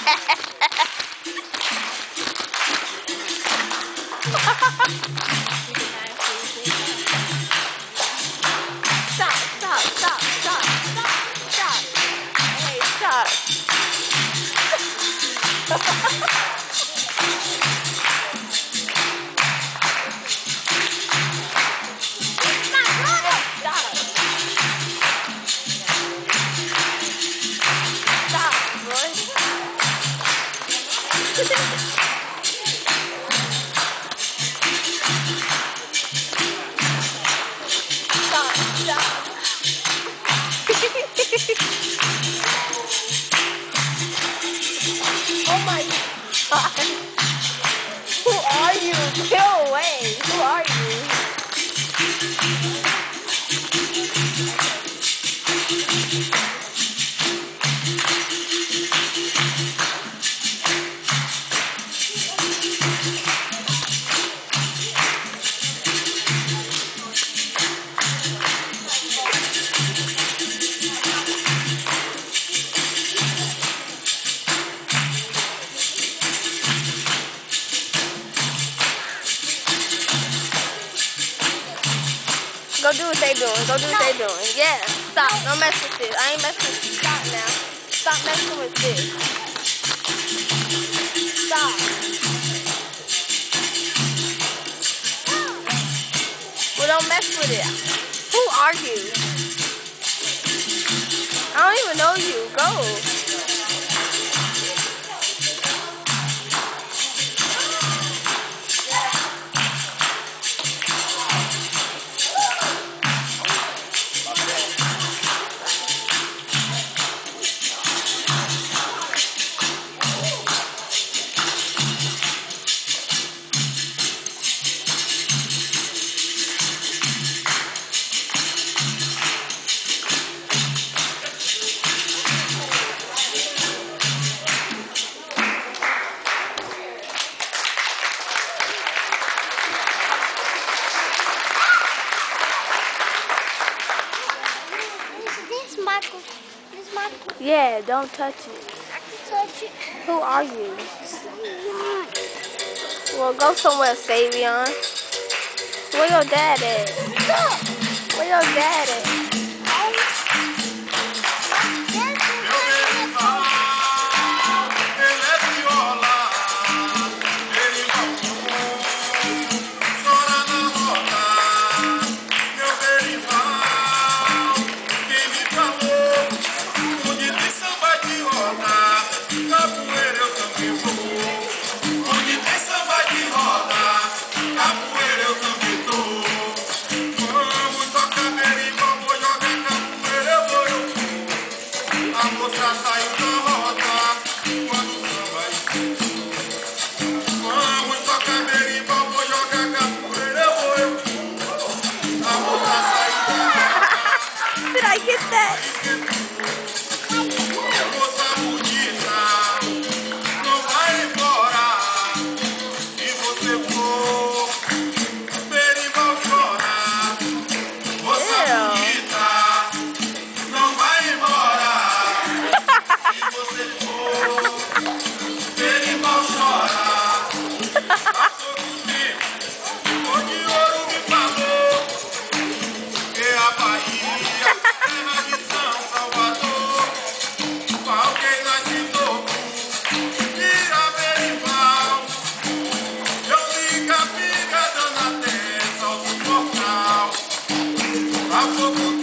Stop, stop, stop, stop, stop, stop. Hey, stop. Oh my god. Who are you? Go away. Who are you? Go do what they doing. Go do what they doing. Yeah. Stop. Don't mess with this. I ain't messing with this. Stop now. Stop messing with this. Stop. Well, don't mess with it. Who are you? I don't even know you. Go. Yeah, don't touch it. I can touch it. Who are you? Well, go somewhere, Savion. Where your dad at? Where your dad at? Did I get that? Vamos